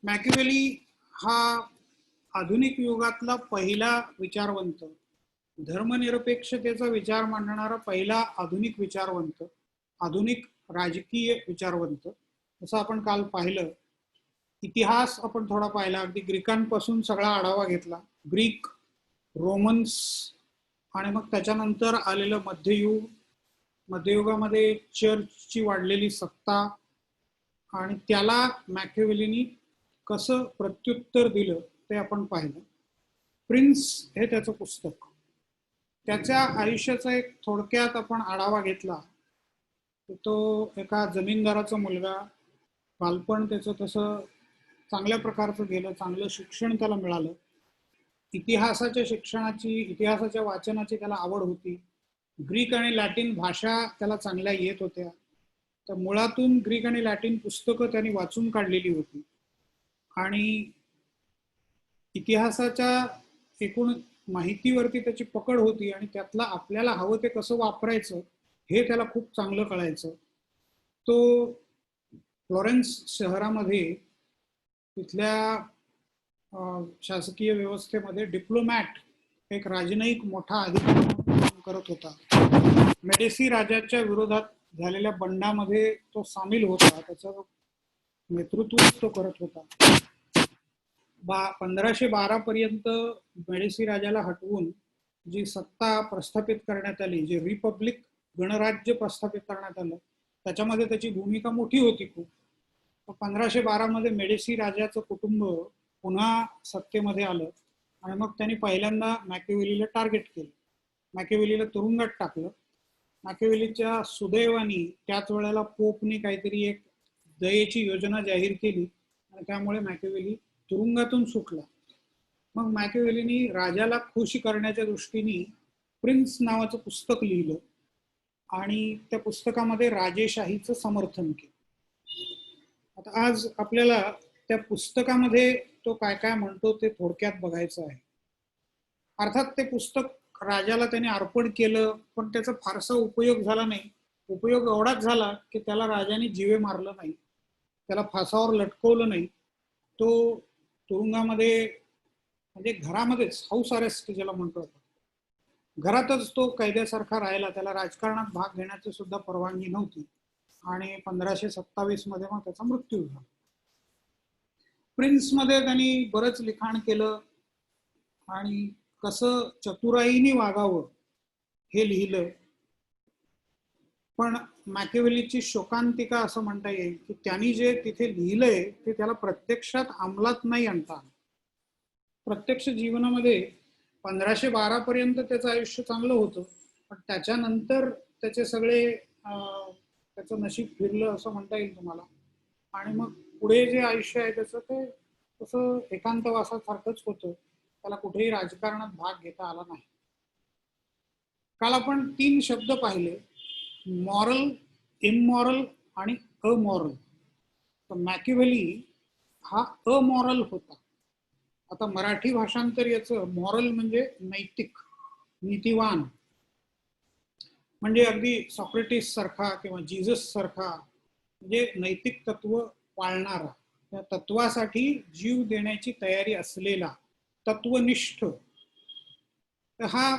मॅकिवेली हा आधुनिक युगातला पहिला विचारवंत, धर्मनिरपेक्षतेचा विचार मांडणारा पहिला आधुनिक विचारवंत, आधुनिक राजकीय विचारवंत. जसं आपण काल पाहिलं, इतिहास आपण थोडा पाहिला, अगदी ग्रीकांपासून सगळा आढावा घेतला. ग्रीक, रोमन्स आणि मग त्याच्यानंतर आलेलं मध्ययुग, मध्ययुगामध्ये चर्चची वाढलेली सत्ता आणि त्याला मॅकिवेलीनी कसं प्रत्युत्तर दिलं ते आपण पाहिलं. प्रिन्स हे त्याचं पुस्तक. त्याच्या आयुष्याचा एक थोडक्यात आपण आढावा घेतला. तो एका जमीनदाराचा मुलगा, बालपण त्याचं तसं चांगल्या प्रकारचं गेलं, चांगलं शिक्षण त्याला मिळालं. इतिहासाच्या शिक्षणाची, इतिहासाच्या वाचनाची त्याला आवड होती. ग्रीक आणि लॅटिन भाषा त्याला चांगल्या येत होत्या. तर मुळातून ग्रीक आणि लॅटिन पुस्तकं त्यांनी वाचून काढलेली होती आणि इतिहासाच्या एकूण माहितीवरती त्याची पकड होती आणि त्यातला आपल्याला हवं ते कसं वापरायचं हे त्याला खूप चांगलं कळायचं. तो फ्लोरेन्स शहरामध्ये तिथल्या शासकीय व्यवस्थेमध्ये डिप्लोमॅट, एक राजनयिक मोठा अधिकारी म्हणून करत होता. मेडिसी राजाच्या विरोधात झालेल्या बंडामध्ये तो सामील होता, त्याचं नेतृत्व तो करत होता. 1512 पर्यंत मेडिसी राजाला हटवून जी सत्ता प्रस्थापित करण्यात आली, जे रिपब्लिक गणराज्य प्रस्थापित करण्यात आलं, त्याच्यामध्ये त्याची भूमिका मोठी होती खूप. 1512 मध्ये मेडिसी राजाचं कुटुंब पुन्हा सत्तेमध्ये आलं आणि मग त्यांनी पहिल्यांदा मॅकिवेलीला टार्गेट केलं. मॅकिवेलीला तुरुंगात टाकलं. मॅकिवेलीच्या सुदैवानी त्याच वेळेला पोपने काहीतरी एक दयेची योजना जाहीर केली आणि त्यामुळे मॅकिवेली तुरुंगातून सुटला. मग मॅकिवेलीनी राजाला खुश करण्याच्या दृष्टीने प्रिन्स नावाचं पुस्तक लिहिलं आणि त्या पुस्तकामध्ये राजेशाहीचं समर्थन केलं. आता आज आपल्याला त्या पुस्तकामध्ये तो काय काय म्हणतो ते थोडक्यात बघायचं आहे. अर्थात ते पुस्तक राजाला त्याने अर्पण केलं, पण त्याचा फारसा उपयोग झाला नाही. उपयोग एवढाच झाला की त्याला राजाने जीवे मारलं नाही, त्याला फासावर लटकवलं नाही. तो तुरुंगामध्ये, म्हणजे घरामध्येच, हाऊस अरेस्ट ज्याला म्हणतो आपण, घरातच तो कैद्यासारखा राहिला. त्याला राजकारणात भाग घेण्याची सुद्धा परवानगी नव्हती आणि 1527 मध्ये मग त्याचा मृत्यू झाला. प्रिन्स मध्ये त्यांनी बरंच लिखाण केलं आणि कसं चतुराईने वागावं हे लिहिलं. पण मॅकिवेलीची शोकांतिका असं म्हणता येईल की त्यांनी जे तिथे लिहिलंय ते त्याला प्रत्यक्षात अंमलात नाही आणता आलं. प्रत्यक्ष जीवनामध्ये 1512 पर्यंत त्याचं आयुष्य चांगलं होतं, पण त्याच्यानंतर त्याचे सगळे त्याचं नशीब फिरलं असं म्हणता येईल तुम्हाला. आणि मग पुढे जे आयुष्य आहे त्याचं ते तसं एकांतवासासारखंच होतं. त्याला कुठेही राजकारणात भाग घेता आला नाही. काल आपण 3 शब्द पाहिले, मॉरल, इमॉरल आणि अमॉरल. तर मॅकिवेली हा अमॉरल होता. आता मराठी भाषांतर याचं मॉरल म्हणजे नैतिक, नीतिवान, म्हणजे अगदी सॉक्रेटिस सारखा किंवा जीसस सारखा, म्हणजे नैतिक तत्व पाळणारा, त्या तत्वासाठी जीव देण्याची तयारी असलेला, तत्वनिष्ठ. तर हा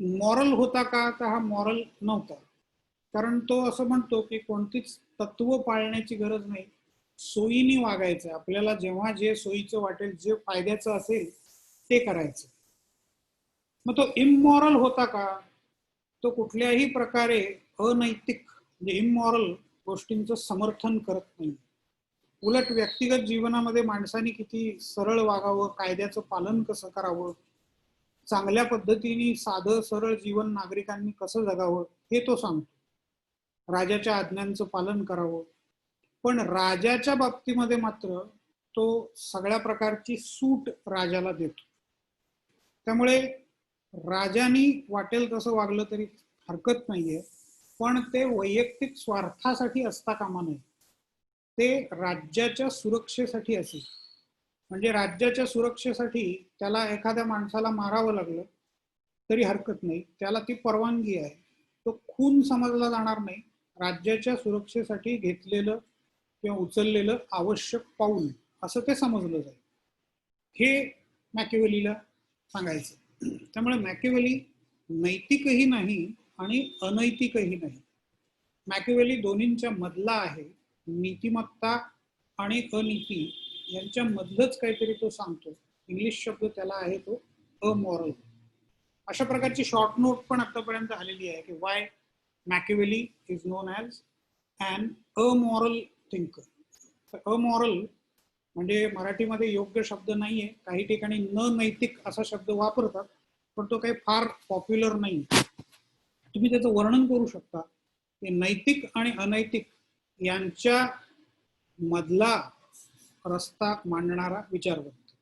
मॉरल होता का? तर हा मॉरल नव्हता. कारण तो असं म्हणतो की कोणतीच तत्व पाळण्याची गरज नाही, सोयीने वागायचं. आपल्याला जेव्हा जे सोयीचं वाटेल, जे फायद्याचं असेल ते करायचं. मग तो इमॉरल होता का? तो कुठल्याही प्रकारे अनैतिक, म्हणजे इमॉरल गोष्टींचं समर्थन करत नाही. उलट व्यक्तिगत जीवनामध्ये माणसाने किती सरळ वागावं, कायद्याचं पालन कसं करावं, चांगल्या पद्धतीने साधं सरळ जीवन नागरिकांनी कसं जगावं हे तो सांगतो. राजाच्या आज्ञांचं पालन करावं. पण राजाच्या बाबतीमध्ये मात्र तो सगळ्या प्रकारची सूट राजाला देतो. त्यामुळे राजानी वाटेल तसं वागलं तरी हरकत नाहीये, पण ते वैयक्तिक स्वार्थासाठी असता कामा नये. ते राज्याच्या सुरक्षेसाठी असेल. म्हणजे राज्याच्या सुरक्षेसाठी त्याला एखाद्या माणसाला मारावं लागलं तरी हरकत नाही, त्याला ती परवानगी आहे. तो खून समजला जाणार नाही. राज्याच्या सुरक्षेसाठी घेतलेलं किंवा उचललेलं आवश्यक पाऊल असं ते समजलं जाईल, हे मॅकिवेलीला सांगायचं. त्यामुळे मॅकिवेली नैतिकही नाही आणि अनैतिकही नाही. मॅकिवेली दोन्हींच्या मधला आहे. नीतिमत्ता आणि अनीती यांच्या मधलंच काहीतरी तो सांगतो. इंग्लिश शब्द त्याला आहे तो अमॉरल. अशा प्रकारची शॉर्ट नोट पण आतापर्यंत आलेली आहे की why Machiavelli is known as an amoral thinker. Amoral म्हणजे मराठीमध्ये योग्य शब्द नाहीये, काही ठिकाणी न नैतिक असा शब्द वापरतात, पण तो काही फार पॉप्युलर नाही. तुम्ही त्याचं वर्णन करू शकता की नैतिक आणि अनैतिक यांच्या मधला रस्ता मांडणारा विचारवंत.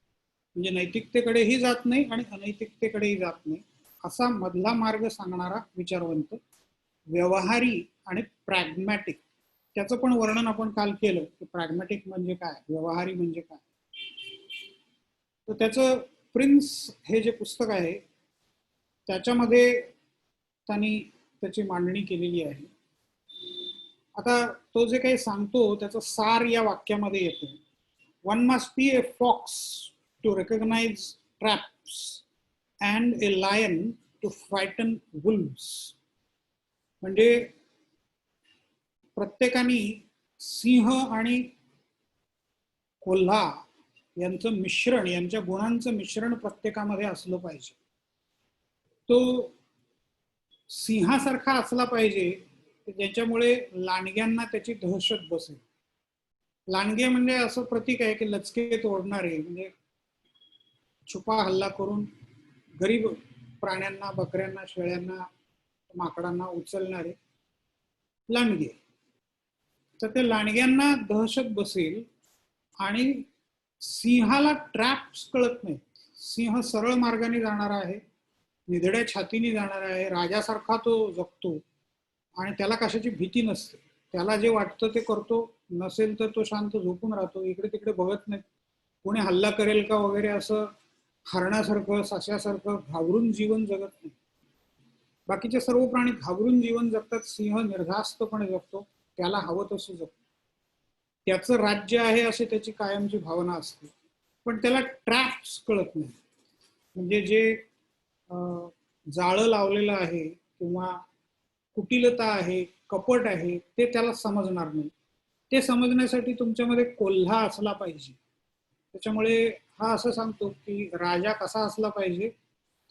म्हणजे नैतिकतेकडेही जात नाही आणि अनैतिकतेकडेही जात नाही, असा मधला मार्ग सांगणारा विचारवंत, व्यवहारी आणि प्रॅग्मॅटिक. त्याचं पण वर्णन आपण काल केलं की प्रॅग्मॅटिक म्हणजे काय, व्यवहारी म्हणजे काय. तर त्याचं प्रिन्स हे जे पुस्तक आहे त्याच्यामध्ये त्यांनी त्याची मांडणी केलेली आहे. आता तो जे काही सांगतो त्याचं सार या वाक्यामध्ये येतो. One must be a fox to recognise traps and a lion to frighten wolves. म्हणजे प्रत्येकाने सिंह आणि कोल्हा यांचं मिश्रण, यांच्या गुणांचं मिश्रण प्रत्येकामध्ये असलं पाहिजे. तो सिंहासारखा असला पाहिजे ज्याच्यामुळे लांडग्यांना त्याची दहशत बसेल. लांडगे म्हणजे असं प्रतीक आहे की लचके तोडणारे, म्हणजे छुपा हल्ला करून गरीब प्राण्यांना, बकऱ्यांना, शेळ्यांना, माकडांना उचलणारे लांडगे. तर ते लांडग्यांना दहशत बसेल आणि सिंहाला ट्रॅप्स कळत नाही. सिंह सरळ मार्गाने जाणारा आहे, निधड्या छातीने जाणारा आहे, राजासारखा तो जगतो आणि त्याला कशाची भीती नसते. त्याला जे वाटतं ते करतो, नसेल तर तो शांत झोपून राहतो, इकडे तिकडे बघत नाही. कोणी हल्ला करेल का वगैरे असं हरणासारखं, सश्यासारखं घाबरून जीवन जगत नाही. बाकीचे सर्व प्राणी घाबरून जीवन जगतात, सिंह निर्धास्तपणे जगतो, त्याला हवं तसं जगतो. त्याचं राज्य आहे अशी त्याची कायमची भावना असते, पण त्याला ट्रॅप्स कळत नाही. म्हणजे जे जाळं लावलेलं आहे किंवा कुटिलता आहे, कपट आहे, ते त्याला समजणार नाही. ते समजण्यासाठी तुमच्यामध्ये कोल्हा असला पाहिजे. त्याच्यामुळे हा असं सांगतो की राजा कसा असला पाहिजे,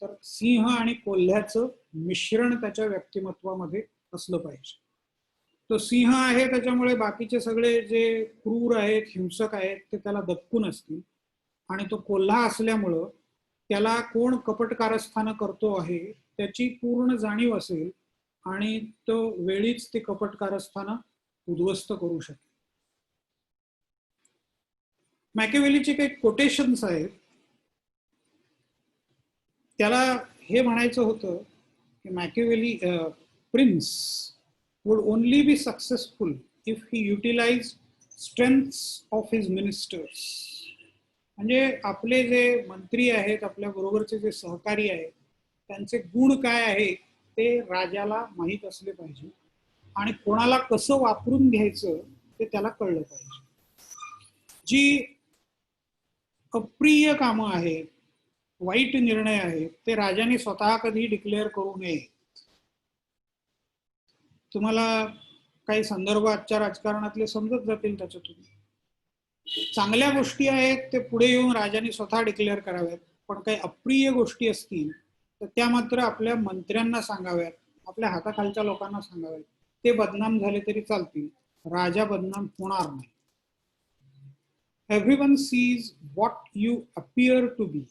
तर सिंह आणि कोल्ह्याचं मिश्रण त्याच्या व्यक्तिमत्वामध्ये असलं पाहिजे. तो सिंह आहे त्याच्यामुळे बाकीचे सगळे जे क्रूर आहेत, हिंसक आहेत, ते त्याला दबकून असतील. आणि तो कोल्हा असल्यामुळं त्याला कोण कपट कारस्थानं करतो आहे त्याची पूर्ण जाणीव असेल आणि तो वेळीच ते कपट कारस्थानं उद्ध्वस्त करू शकेल. मॅकिवेलीचे काही कोटेशन्स आहेत. त्याला हे म्हणायचं होतं की मॅकिवेली prince would only be successful if he utilized strengths of his ministers. म्हणजे आपले जे मंत्री आहेत, आपल्या बरोबरचे जे सहकारी आहेत, त्यांचे गुण काय आहे ते राजाला माहीत असले पाहिजे आणि कोणाला कसं वापरून घ्यायचं ते त्याला कळलं पाहिजे. जी अप्रिय कामं आहेत, वाईट निर्णय आहेत, ते राजाने स्वतः कधी डिक्लेअर करू नये. तुम्हाला काही संदर्भ आजच्या राजकारणातले समजत जातील त्याच्यातून. चांगल्या गोष्टी आहेत ते पुढे येऊन राजाने स्वतः डिक्लेअर कराव्यात, पण काही अप्रिय गोष्टी असतील तर त्या मात्र आपल्या मंत्र्यांना सांगाव्यात, आपल्या हाताखालच्या लोकांना सांगाव्यात. ते बदनाम झाले तरी चालतील, राजा बदनाम होणार नाही. Everyone sees what you appear to be,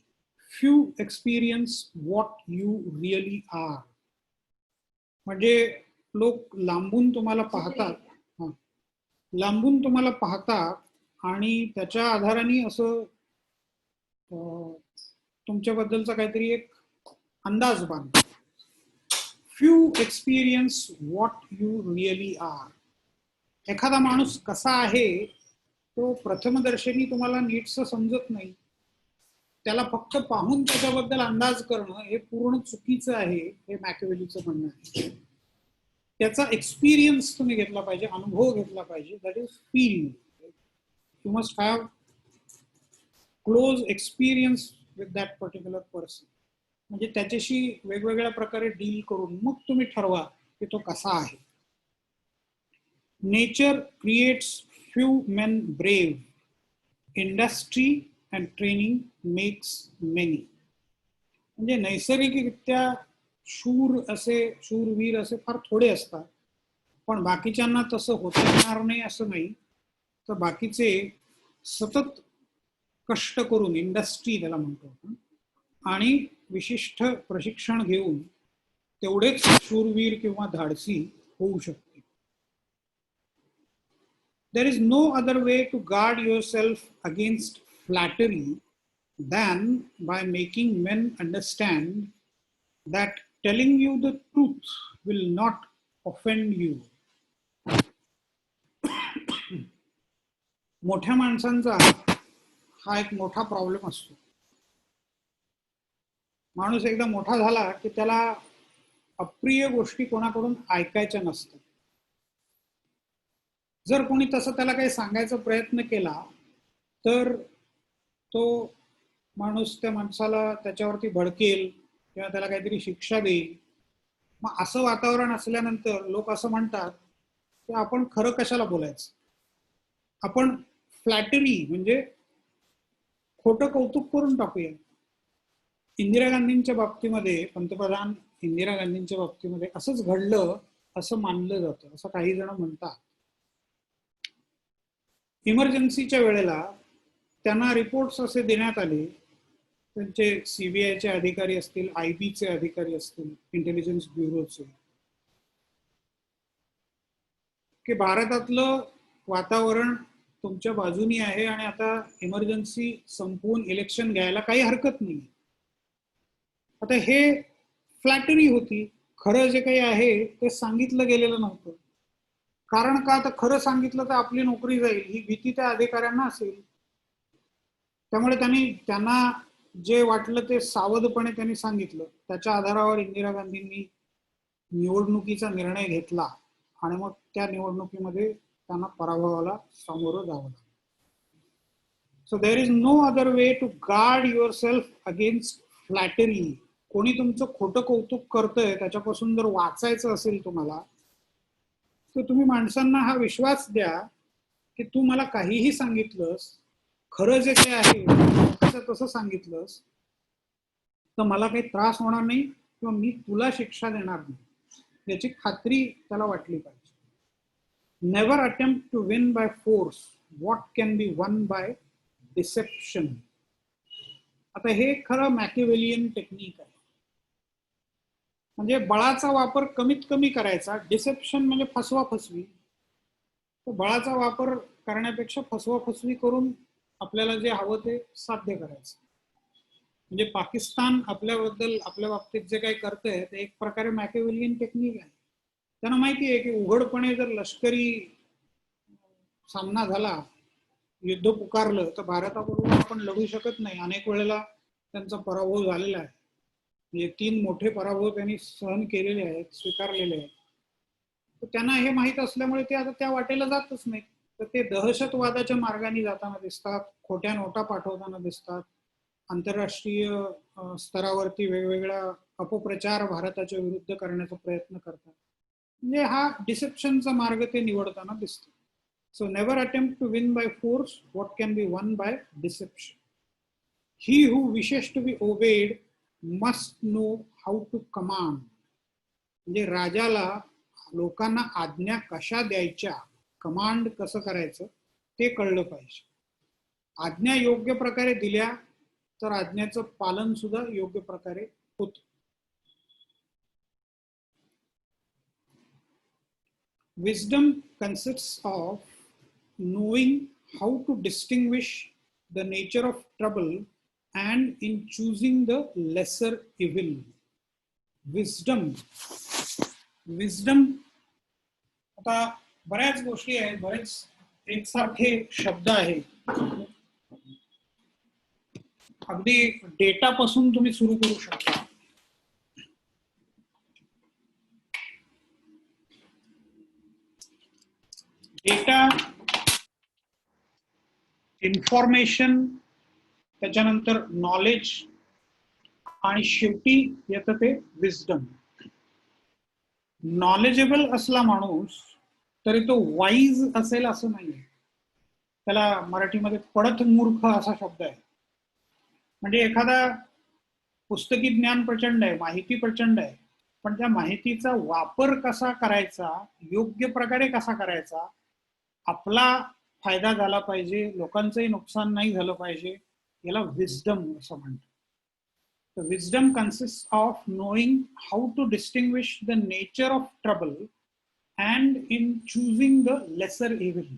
few experience what you really are. म्हणजे लोक लांबून तुम्हाला पाहतात, लांबून तुम्हाला पाहतात आणि त्याच्या आधाराने असं तुमच्याबद्दलचा काहीतरी एक अंदाज बांधतात. Few experience what you really are. एखादा माणूस कसा आहे तो प्रथमदर्शनी तुम्हाला नीटसं समजत नाही. त्याला फक्त पाहून त्याच्याबद्दल अंदाज करणं हे पूर्ण चुकीचं आहे, हे मॅकिवेलीचं म्हणणं आहे. त्याचा एक्सपिरियन्स तुम्ही घेतला पाहिजे, अनुभव घेतला पाहिजे. That is feel. You must have close experience with that particular person. म्हणजे त्याच्याशी वेगवेगळ्या प्रकारे डील करून मग तुम्ही ठरवा की तो कसा आहे. Nature creates few main brave, industry and training makes many. म्हणजे नैसर्गिकरित्या शूरवीर असे फार थोडे असतात, पण बाकीच्यांना तसं होता येणार नाही असं नाही. तर बाकीचे सतत कष्ट करून, इंडस्ट्री त्याला म्हणतो आपण, आणि विशिष्ट प्रशिक्षण घेऊन तेवढेच शूरवीर किंवा धाडसी होऊ शकते. There is no other way to guard yourself against flattery than by making men understand that telling you the truth will not offend you. मोठ्या माणसांचा हा एक मोठा प्रॉब्लेम असतो. माणूस एकदा मोठा झाला की त्याला अप्रिय गोष्टी कोणाकडून ऐकायच्या नसतात. जर कोणी तसं त्याला काही सांगायचा प्रयत्न केला तर तो माणूस त्या माणसाला त्याच्यावरती भडकेल किंवा त्याला काहीतरी शिक्षा देईल. मग असं वातावरण असल्यानंतर लोक असं म्हणतात की आपण खरं कशाला बोलायचं, आपण फ्लॅटरी म्हणजे खोटं कौतुक करून टाकूया. इंदिरा गांधींच्या बाबतीमध्ये, पंतप्रधान इंदिरा गांधींच्या बाबतीमध्ये असंच घडलं असं मानलं जातं, असं काही जण म्हणतात. इमर्जन्सीच्या वेळेला त्यांना रिपोर्ट्स असे देण्यात आले, त्यांचे सीबीआयचे अधिकारी असतील, आयबीचे अधिकारी असतील, इंटेलिजन्स ब्युरोचे, की भारतातलं वातावरण तुमच्या बाजूनी आहे आणि आता इमर्जन्सी संपवून इलेक्शन घ्यायला काही हरकत नाही. आता हे फ्लॅटरी होती. खरं जे काही आहे ते सांगितलं गेलेलं नव्हतं. कारण का, तर खरं सांगितलं तर आपली नोकरी जाईल ही भीती त्या अधिकाऱ्यांना असेल. त्यामुळे त्यांना जे वाटलं ते सावधपणे त्यांनी सांगितलं. त्याच्या आधारावर इंदिरा गांधींनी निवडणुकीचा निर्णय घेतला आणि मग त्या निवडणुकीमध्ये त्यांना पराभवाला सामोरं जावं लागलं. So there is no other way to guard yourself against flattery. कोणी तुमचं खोटं कौतुक करतंय त्याच्यापासून जर वाचायचं असेल तुम्हाला, तर तुम्ही माणसांना हा विश्वास द्या की तू मला काहीही सांगितलंस, खरं जे काही आहे तसं सांगितलंस तर मला काही त्रास होणार नाही किंवा मी तुला शिक्षा देणार नाही याची खात्री त्याला वाटली पाहिजे. Never attempt to win by force what can be won by deception. आता हे खरं मॅकिवेलियन टेक्निक आहे. म्हणजे बळाचा वापर कमीत कमी करायचा. डिसेप्शन म्हणजे फसवाफसवी. तर बळाचा वापर करण्यापेक्षा फसवाफसवी करून आपल्याला जे हवं ते साध्य करायचं. म्हणजे पाकिस्तान आपल्या बाबतीत जे काही करतंय ते एक प्रकारे मॅकिवेलियन टेक्निक आहे. त्यांना माहिती आहे की उघडपणे जर लष्करी सामना झाला, युद्ध पुकारलं, तर भारताबरोबर आपण लढू शकत नाही. अनेक वेळेला त्यांचा पराभव झालेला आहे. म्हणजे 3 मोठे पराभव त्यांनी सहन केलेले आहेत, स्वीकारलेले आहेत. तर त्यांना हे माहीत असल्यामुळे ते आता त्या वाटेला जातच नाही. तर ते दहशतवादाच्या मार्गाने जाताना दिसतात, खोट्या नोटा पाठवताना दिसतात, आंतरराष्ट्रीय स्तरावरती वेगवेगळ्या अपप्रचार भारताच्या विरुद्ध करण्याचा प्रयत्न करतात. म्हणजे हा डिसेप्शनचा मार्ग ते निवडताना दिसतो. So never attempt to win by force what can be won by deception. He who wishes to be obeyed must know how to command. म्हणजे राजाला लोकांना आज्ञा कशा द्यायच्या, कमांड कसं करायचं ते कळलं पाहिजे. आज्ञा योग्य प्रकारे दिल्या तर आज्ञेचं पालन सुद्धा योग्य प्रकारे होतं. Wisdom consists of knowing how to distinguish the nature of trouble and in choosing the lesser evil. Wisdom आता बऱ्याच गोष्टी आहेत, बरेच एकसारखे शब्द आहेत. अगदी डेटापासून तुम्ही सुरू करू शकता. डेटा, इन्फॉर्मेशन, त्याच्यानंतर नॉलेज, आणि शेवटी येतं ते विजडम. नॉलेजेबल असला माणूस तरी तो वाईज असेल असं नाहीये. त्याला मराठीमध्ये पडत मूर्ख असा शब्द आहे. म्हणजे एखादा पुस्तकी ज्ञान प्रचंड आहे, माहिती प्रचंड आहे, पण त्या माहितीचा वापर कसा करायचा, योग्य प्रकारे कसा करायचा, आपला फायदा झाला पाहिजे, लोकांचंही नुकसान नाही झालं पाहिजे, याला विजडम असं म्हणतात. The wisdom consists of knowing how to distinguish the nature of trouble and in choosing the lesser evil.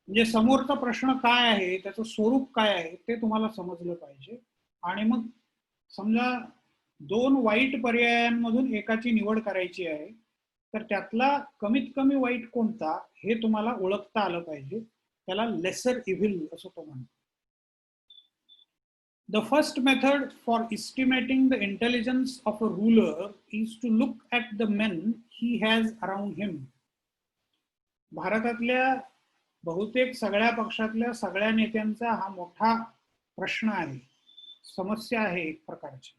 म्हणजे समोरचा प्रश्न काय आहे, त्याचं स्वरूप काय आहे ते तुम्हाला समजलं पाहिजे. आणि मग समजा दोन वाईट पर्यायांमधून एकाची निवड करायची आहे, तर त्यातला कमीत कमी वाईट कोणता हे तुम्हाला ओळखता आलं पाहिजे. त्याला लेसर इव्हिल असं तो म्हणतो. The first method for estimating the intelligence of a ruler is to look at the men he has around him. भारतातल्या बहुतेक सगळ्या पक्षातल्या सगळ्या नेत्यांचा हा मोठा प्रश्न आहे, समस्या आहे एक प्रकारची,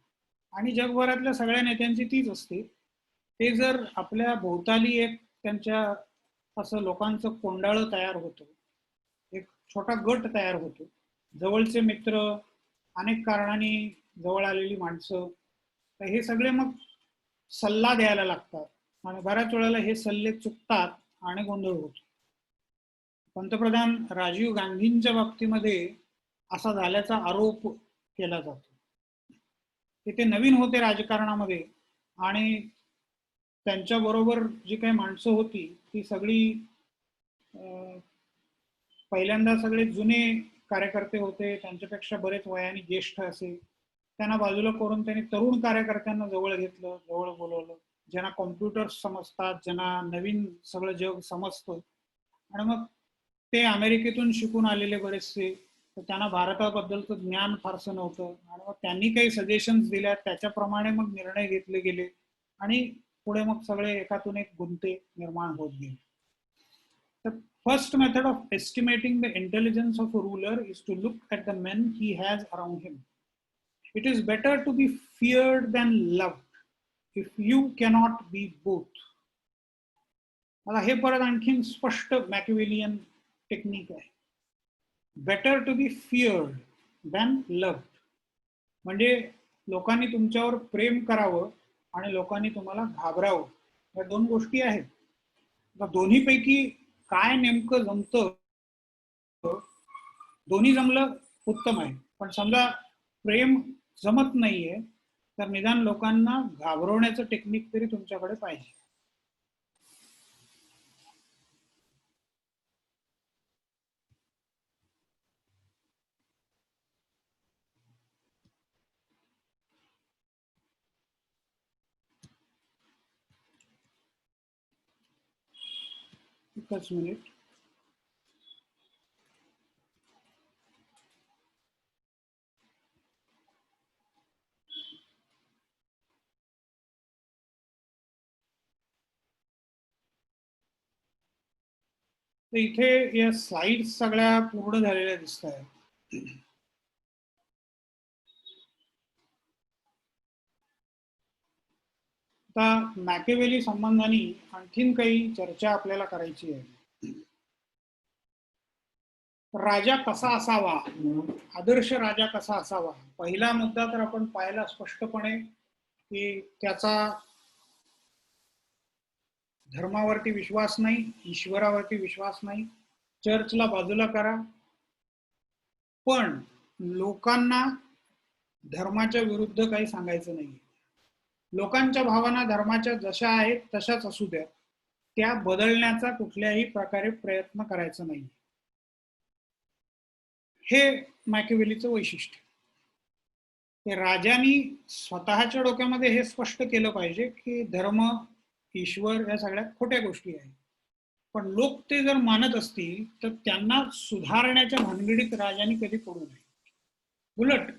आणि जगभरातल्या सगळ्या नेत्यांची तीच असते. ते जर आपल्या भोवताली एक त्यांच्या असं लोकांचं कोंडाळं तयार होतं, एक छोटा गट तयार होतो, जवळचे मित्र, अनेक कारणांनी जवळ आलेली माणसं, तर हे सगळे मग सल्ला द्यायला लागतात आणि बऱ्याच वेळेला हे सल्ले चुकतात आणि गोंधळ होतो. पंतप्रधान राजीव गांधींच्या बाबतीमध्ये असा झाल्याचा आरोप केला जातो. ते नवीन होते राजकारणामध्ये आणि त्यांच्याबरोबर जी काही माणसं होती ती सगळी पहिल्यांदा सगळे जुने कार्यकर्ते होते, त्यांच्यापेक्षा बरेच वयाने ज्येष्ठ असे. त्यांना बाजूला करून त्यांनी तरुण कार्यकर्त्यांना जवळ घेतलं, जवळ बोलवलं, ज्यांना कॉम्प्युटर्स समजतात, ज्यांना नवीन सगळं जग समजतं. आणि मग ते अमेरिकेतून शिकून आलेले बरेचसे, तर त्यांना भारताबद्दलचं ज्ञान फारसं नव्हतं, आणि मग त्यांनी काही सजेशन्स दिल्या, त्याच्याप्रमाणे मग निर्णय घेतले गेले आणि पुढे मग सगळे एकातून एक गुंते निर्माण होत गेले. The first method of estimating the intelligence of a ruler is to look at the men he has around him. It is better to be feared than loved if you cannot be both. आता हे परत आणखीन स्पष्ट Machiavellian technique आहे. Better to be feared than loved. म्हणजे लोकांनी तुमच्यावर प्रेम करावं आणि लोकांनी तुम्हाला घाबरावं, या दोन गोष्टी आहेत. दोन्हीपैकी काय नेमकं जमतं, दोन्ही जमलं उत्तम आहे, पण समजा प्रेम जमत नाहीये तर निदान लोकांना घाबरवण्याचं टेक्निक तरी तुमच्याकडे पाहिजे. एकच मिनिट. तर इथे या स्लाइड्स सगळ्या पूर्ण झालेल्या दिसत आहेत. आता मॅकेवेली संबंधाने आणखीन काही चर्चा आपल्याला करायची आहे. राजा कसा असावा, आदर्श राजा कसा असावा. पहिला मुद्दा तर आपण पाहिला स्पष्टपणे की त्याचा धर्मावरती विश्वास नाही, ईश्वरावरती विश्वास नाही, चर्चला बाजूला करा, पण लोकांना धर्माच्या विरुद्ध काही सांगायचं नाही. लोकांच्या भावना धर्माच्या जशा आहेत तशाच असू द्या, त्या बदलण्याचा कुठल्याही प्रकारे प्रयत्न करायचा नाही. हे मॅकिवेलीचं वैशिष्ट्य. ते राजांनी स्वतःच्या डोक्यामध्ये हे स्पष्ट केलं पाहिजे की धर्म, ईश्वर या सगळ्या खोट्या गोष्टी आहेत, पण लोक ते जर मानत असतील तर त्यांना सुधारण्याच्या भानगडीत राजांनी कधी पडू नये. उलट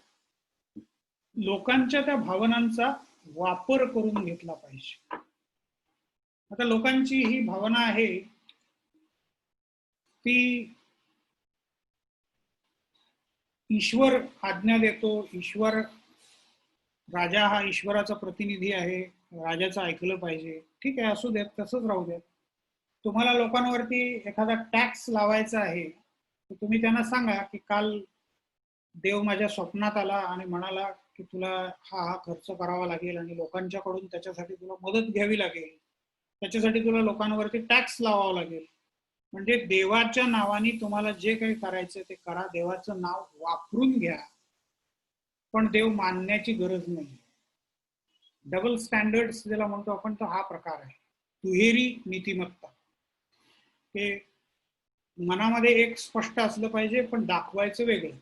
लोकांच्या त्या भावनांचा वापर करून घेतला पाहिजे. आता लोकांची ही भावना आहे ती ईश्वर आज्ञा देतो, ईश्वर, राजा हा ईश्वराचा प्रतिनिधी आहे, राजाचं ऐकलं पाहिजे, ठीक आहे, असू देत, तसंच राहू देत. तुम्हाला लोकांवरती एखादा टॅक्स लावायचा आहे तर तुम्ही त्यांना सांगा की काल देव माझ्या स्वप्नात आला आणि म्हणाला की तुला हा हा खर्च करावा लागेल आणि लोकांच्याकडून त्याच्यासाठी तुला मदत घ्यावी लागेल, त्याच्यासाठी तुला लोकांवरती टॅक्स लावावा लागेल. म्हणजे देवाच्या नावाने तुम्हाला जे काही करायचं ते करा, देवाचं नाव वापरून घ्या, पण देव मानण्याची गरज नाही. डबल स्टँडर्ड्स ज्याला म्हणतो आपण, तो हा प्रकार आहे, दुहेरी नीतिमत्ता. हे मनामध्ये एक स्पष्ट असलं पाहिजे पण दाखवायचं वेगळं.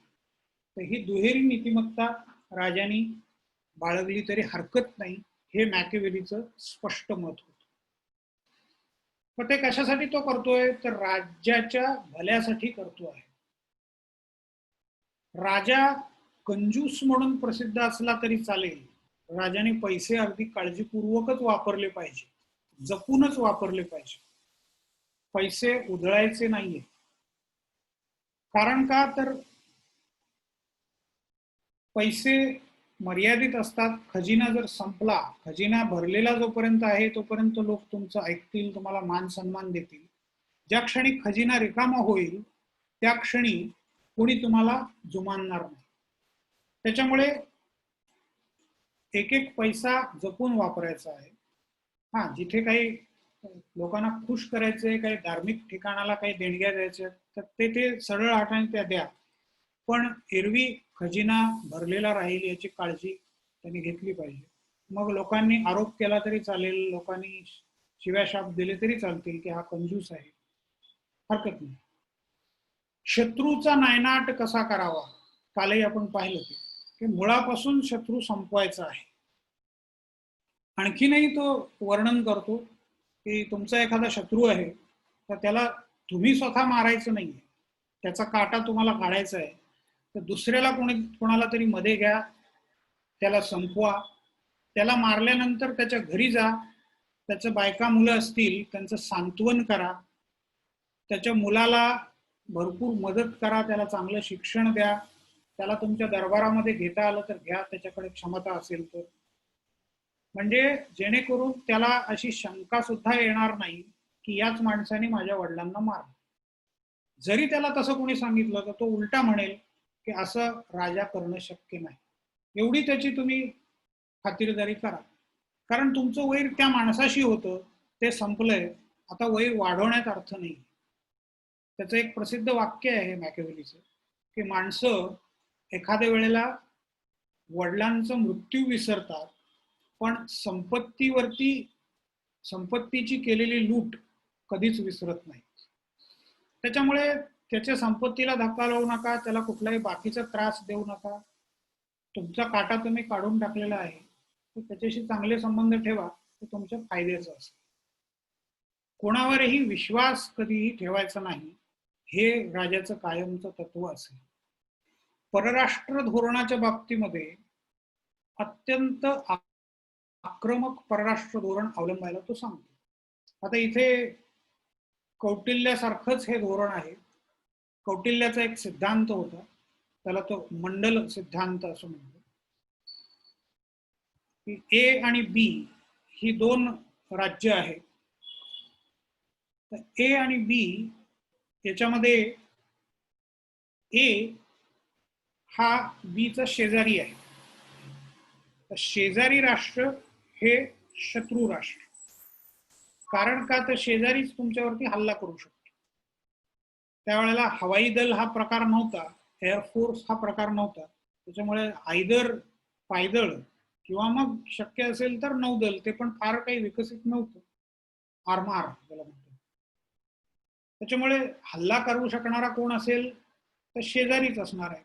तर ही दुहेरी नीतिमत्ता राजांनी बाळगली तरी हरकत नाही, हे मॅकियावेलीचं स्पष्ट मत होतं. पण ते कशासाठी तो करतोय, तर राज्याच्या भल्यासाठी करतो आहे. राजा कंजूस म्हणून प्रसिद्ध असला तरी चालेल, राजाने पैसे अगदी काळजीपूर्वकच वापरले पाहिजे, जपूनच वापरले पाहिजे, पैसे उधळायचे नाहीये. कारण का, तर पैसे मर्यादित असतात. खजिना जर संपला, खजिना भरलेला जोपर्यंत आहे तोपर्यंत लोक तुमचं ऐकतील, तुम्हाला मान सन्मान देतील. ज्या क्षणी खजिना रिकामा होईल त्या क्षणी कोणी तुम्हाला जुमानणार नाही. त्याच्यामुळे एक एक पैसा जपून वापरायचा आहे. हा, जिथे काही लोकांना खुश करायचे, काही धार्मिक ठिकाणाला काही देणग्या द्यायच्या, तर ते सरळ हाताने त्या द्या, पण एरवी खजिना भरलेला राहील याची काळजी त्यांनी घेतली पाहिजे. मग लोकांनी आरोप केला तरी चालेल, लोकांनी शिव्याशाप दिले तरी चालतील की हा कंजूस आहे, हरकत नाही. शत्रूचा नायनाट कसा करावा, कालही आपण पाहिलं की मुळापासून शत्रू संपवायचा आहे. आणखीनही तो वर्णन करतो की तुमचा एखादा शत्रू आहे तर त्याला तुम्ही स्वतः मारायचं नाहीये, त्याचा काटा तुम्हाला काढायचा आहे, तर दुसऱ्याला कोणाला तरी मध्ये घ्या, त्याला संपवा. त्याला मारल्यानंतर त्याच्या घरी जा, त्याचं बायका मुलं असतील त्यांचं सांत्वन करा, त्याच्या मुलाला भरपूर मदत करा, त्याला चांगलं शिक्षण द्या, त्याला तुमच्या दरबारामध्ये घेता आलं तर घ्या, त्याच्याकडे क्षमता असेल तर. म्हणजे जेणेकरून त्याला अशी शंका सुद्धा येणार नाही की याच माणसाने माझ्या वडिलांना मारलं. जरी त्याला तसं कोणी सांगितलं तर तो उलटा म्हणेल की असं राजा करणं शक्य नाही. एवढी त्याची तुम्ही खातिरदारी करा, कारण तुमचं वैर त्या माणसाशी होतं, ते संपलंय, आता वैर वाढवण्यात अर्थ नाही. त्याचं एक प्रसिद्ध वाक्य आहे मॅकियावेलीचं की माणसं एखाद्या वेळेला वडिलांचा मृत्यू विसरतात पण संपत्तीची केलेली लूट कधीच विसरत नाही. त्याच्यामुळे त्याच्या संपत्तीला धक्का लावू नका, त्याला कुठलाही बाकीचा त्रास देऊ नका. तुमचा काटा तुम्ही काढून टाकलेला आहे, तर त्याच्याशी चांगले संबंध ठेवा, ते तुमच्या फायद्याचं असेल. कोणावरही विश्वास कधीही ठेवायचा नाही, हे राजाचं कायमचं तत्व असेल. परराष्ट्र धोरणाच्या बाबतीमध्ये अत्यंत आक्रमक परराष्ट्र धोरण अवलंबायला तो सांगतो. आता इथे कौटिल्यासारखंच हे धोरण आहे. कौटिल्याचा एक सिद्धांत होता, त्याला तो मंडल सिद्धांत असं म्हणतो, की ए आणि बी ही दोन राज्य आहेत. तर ए आणि बी याच्यामध्ये ए हा बीचा शेजारी आहे, तर शेजारी राष्ट्र हे शत्रू राष्ट्र. कारण का, तर शेजारीच तुमच्यावरती हल्ला करू शकतो. त्यावेळेला हवाई दल हा प्रकार नव्हता, एअरफोर्स हा प्रकार नव्हता, त्याच्यामुळे आयदर पायदळ किंवा मग शक्य असेल तर नौदल, ते पण फार काही विकसित नव्हतं, आरमार त्याला म्हणतो. त्याच्यामुळे हल्ला करू शकणारा कोण असेल तर शेजारीच असणार आहे.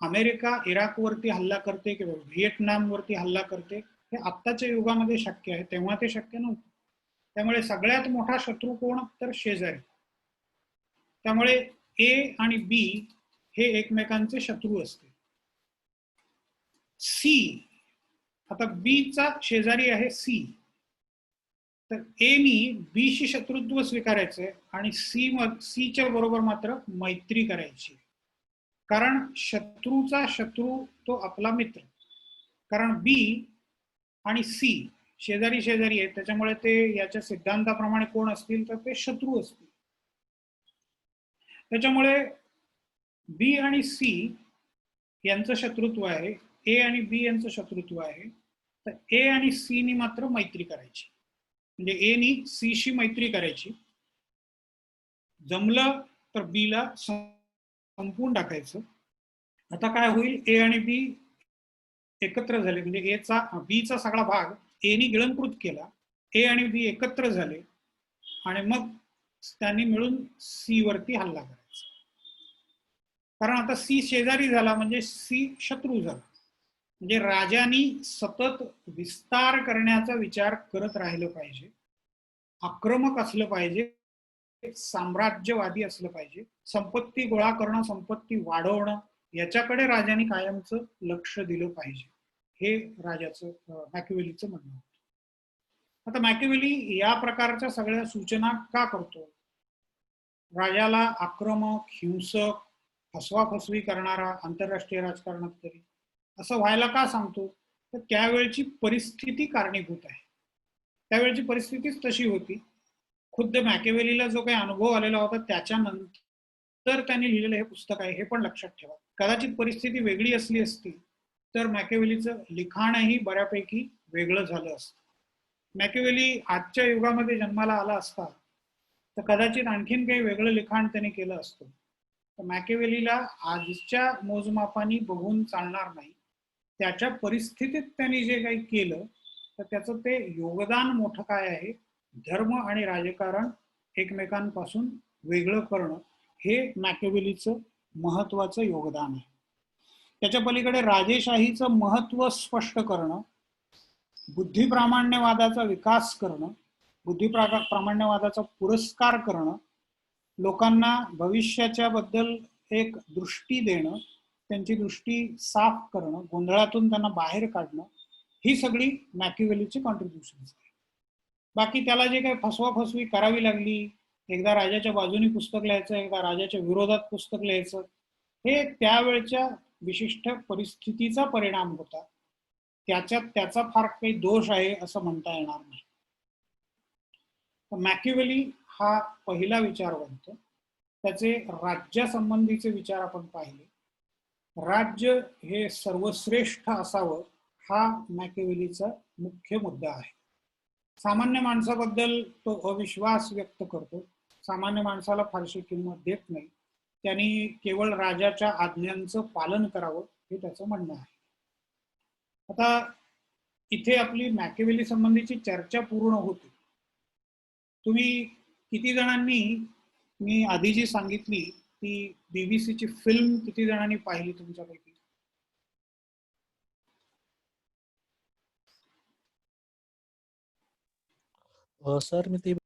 अमेरिका इराकवरती हल्ला करते किंवा व्हिएतनामवरती हल्ला करते, हे आत्ताच्या युगामध्ये शक्य आहे, तेव्हा ते शक्य नव्हतं. त्यामुळे सगळ्यात मोठा शत्रू कोण, तर शेजारी. त्यामुळे ए आणि बी हे एकमेकांचे शत्रू असते. सी, आता बीचा शेजारी आहे सी, तर ए नी बीशी शत्रुत्व स्वीकारायचंय आणि सीच्या बरोबर मात्र मैत्री करायची. कारण शत्रूचा शत्रू तो आपला मित्र. कारण बी आणि सी शेजारी शेजारी आहेत, त्याच्यामुळे ते याच्या सिद्धांताप्रमाणे कोण असतील तर ते शत्रू असतील. त्याच्यामुळे बी आणि सी यांचं शत्रुत्व आहे, ए आणि बी यांचं शत्रुत्व आहे. तर ए आणि सी नी मात्र मैत्री करायची, म्हणजे ए नी सी शी मैत्री करायची. जमलं तर बी ला संपवून टाकायचं. आता काय होईल, ए आणि बी एकत्र झाले, म्हणजे एचा बीचा सगळा भाग ए नी गिळंकृत केला, ए आणि बी एकत्र झाले आणि मग त्यांनी मिळून सी वरती हल्ला करायचा. कारण आता सी शेजारी झाला म्हणजे सी शत्रू झाला. म्हणजे राजांनी सतत विस्तार करण्याचा विचार करत राहिलं पाहिजे, आक्रमक असलं पाहिजे, साम्राज्यवादी असलं पाहिजे, संपत्ती गोळा करणं, संपत्ती वाढवणं याच्याकडे राजांनी कायमचं लक्ष दिलं पाहिजे, हे राजाचं मॅकिवेलीचं म्हणणं होतं. आता मॅकिवेली या प्रकारच्या सगळ्या सूचना का करतो? राजाला आक्रमक, हिंसक, फसवाफसवी करणारा आंतरराष्ट्रीय राजकारणात तरी असं व्हायला का सांगतो? तर त्यावेळची परिस्थिती कारणीभूत आहे. त्यावेळची परिस्थितीच तशी होती. खुद्द मॅकिवेलीला जो काही अनुभव आलेला होता त्याच्यानंतर त्यांनी लिहिलेलं हे पुस्तक आहे, हे पण लक्षात ठेवा. कदाचित परिस्थिती वेगळी असली असती तर मॅकिवेलीचं लिखाणही बऱ्यापैकी वेगळं झालं असतं. मॅकिवेली आजच्या युगामध्ये जन्माला आला असता तर कदाचित आणखीन काही वेगळं लिखाण त्यांनी केलं असतं. तर मॅकिवेलीला आजच्या मोजमापानी बघून चालणार नाही. त्याच्या परिस्थितीत त्यांनी जे काही केलं तर त्याचं ते योगदान मोठं काय आहे, धर्म आणि राजकारण एकमेकांपासून वेगळं करणं, हे मॅकिवेलीचं महत्वाचं योगदान आहे. त्याच्या पलीकडे राजेशाहीचं महत्व स्पष्ट करणं, बुद्धिप्रामाण्यवादाचा विकास करणं, बुद्धिप्रामाण्यवादाचा पुरस्कार करणं, लोकांना भविष्याच्या बद्दल एक दृष्टी देणं, त्यांची दृष्टी साफ करणं, गोंधळातून त्यांना बाहेर काढणं, ही सगळी मॅकिवेलीची कॉन्ट्रीब्युशन्स आहे. बाकी त्याला जे काही फसवाफसवी करावी लागली, एकदा राजाच्या बाजूनी पुस्तक लिहायचं, एकदा राजाच्या विरोधात पुस्तक लिहायचं, हे त्यावेळच्या विशिष्ट परिस्थितीचा परिणाम होता. त्याच्यात त्याचा फार काही दोष आहे असं म्हणता येणार नाही. मॅकिवेली हा पहिला विचारवंत. त्याचे राज्यासंबंधीचे विचार आपण पाहिले. राज्य हे सर्वश्रेष्ठ असावं हा मॅकिवेलीचा मुख्य मुद्दा आहे. सामान्य माणसाबद्दल तो अविश्वास व्यक्त करतो, सामान्य माणसाला फारशी किंमत देत नाही, त्यांनी केवळ राजाच्या आज्ञांचं पालन करावं हे त्याचं म्हणणं आहे. आता इथे आपली मॅकिवेली संबंधीची चर्चा पूर्ण होती. तुम्ही किती जणांनी, मी आधी जी सांगितली ती बीबीसीची फिल्म किती जणांनी पाहिली तुमच्यापैकी? सर मी ती